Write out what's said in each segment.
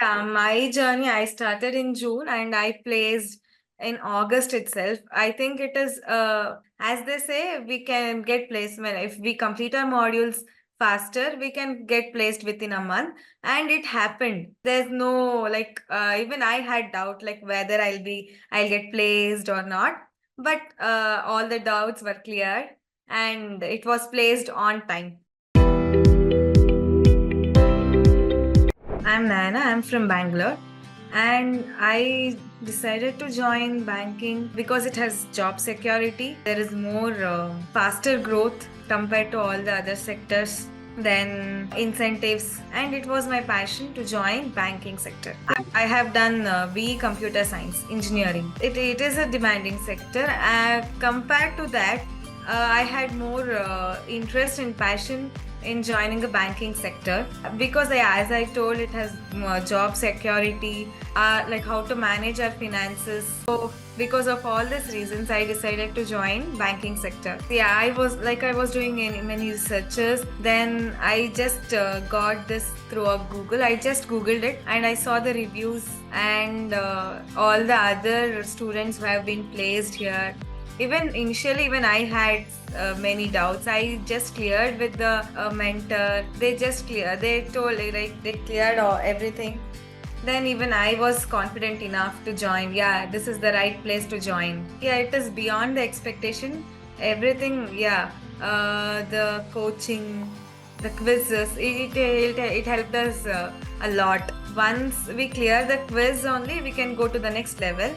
Yeah, my journey, I started in June and I placed in August itself. I think it is, as they say, we can get placement. If we complete our modules faster, we can get placed within a month. And it happened. There's no, even I had doubt, like whether I'll get placed or not. But all the doubts were cleared and it was placed on time. I'm Nana, I'm from Bangalore, and I decided to join banking because it has job security. There is more faster growth compared to all the other sectors, then incentives, and it was my passion to join banking sector. I have done BE Computer Science Engineering. It is a demanding sector. Compared to that, I had more interest and passion in joining the banking sector because as I told, it has job security, like how to manage our finances. So because of all these reasons, I decided to join banking sector. Yeah, I was doing many researches. Then I just got this through a Google. I just Googled it and I saw the reviews and all the other students who have been placed here. Even initially, when I had many doubts, I just cleared with the mentor. They told they cleared everything. Then even I was confident enough to join. Yeah, this is the right place to join. Yeah, it is beyond the expectation. Everything, yeah. The coaching, the quizzes, it helped us a lot. Once we clear the quiz only, we can go to the next level.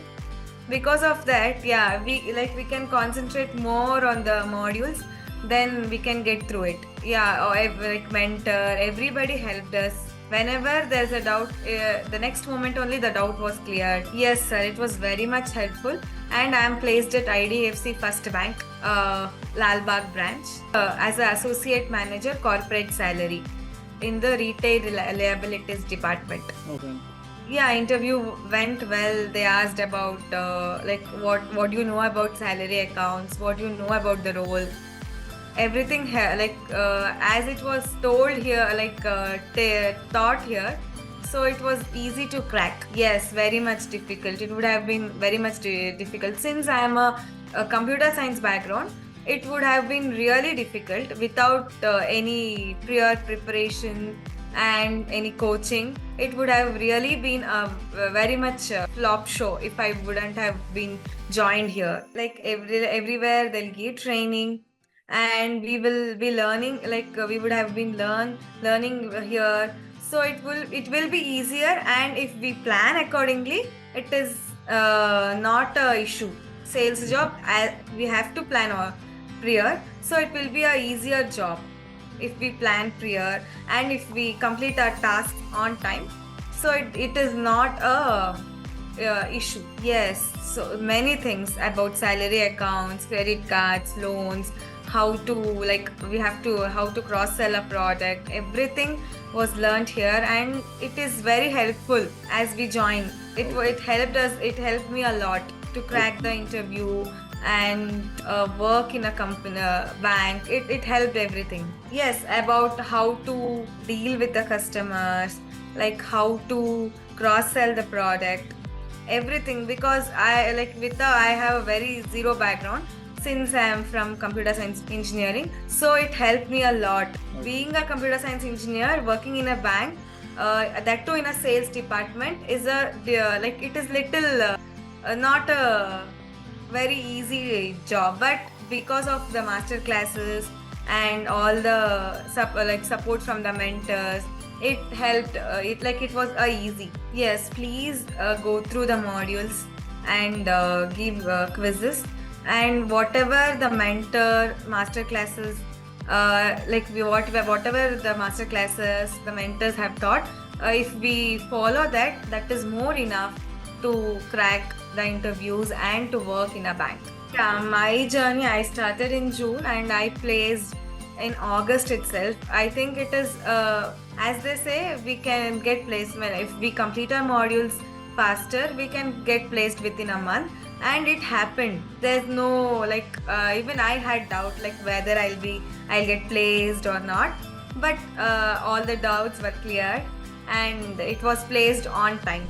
Because of that, yeah, we can concentrate more on the modules, then we can get through it. Yeah, or like mentor, everybody helped us. Whenever there's a doubt, the next moment only the doubt was cleared. Yes, sir, it was very much helpful. And I am placed at IDFC First Bank, Lalbagh branch, as an associate manager, corporate salary, in the retail liabilities department. Okay. Yeah, interview went well. They asked about what do you know about salary accounts, what do you know about the role, everything here, as it was told here, taught here. So it was easy to crack. Yes, very much difficult. It would have been very much difficult since I am a computer science background. It would have been really difficult without any prior preparation and any coaching. It would have really been a very much flop show if I wouldn't have been joined here. Like everywhere they'll give training and we will be learning, we would have been learning here. So it will be easier, and if we plan accordingly, it is not a issue. Sales job, we have to plan prior, so it will be a easier job if we plan prior and if we complete our tasks on time. So it is not a issue. Yes, so many things about salary accounts, credit cards, loans, how to cross sell a product. Everything was learned here, and it is very helpful as we join. It helped me a lot to crack the interview and work in a company, bank. It helped everything. Yes, about how to deal with the customers, like how to cross sell the product, everything. Because I have a very zero background since I am from computer science engineering, so it helped me a lot. Being a computer science engineer working in a bank, that too in a sales department, is it is little not a very easy job, but because of the master classes and all the support from the mentors, it helped. It was easy. Yes, please go through the modules and give quizzes, and whatever the mentor master classes, whatever the master classes the mentors have taught, if we follow that is more enough to crack the interviews and to work in a bank. Yeah, my journey, I started in June and I placed in August itself. I think it is, as they say, we can get placement. If we complete our modules faster, we can get placed within a month. And it happened. There's no, even I had doubt, whether I'll get placed or not. But all the doubts were cleared and it was placed on time.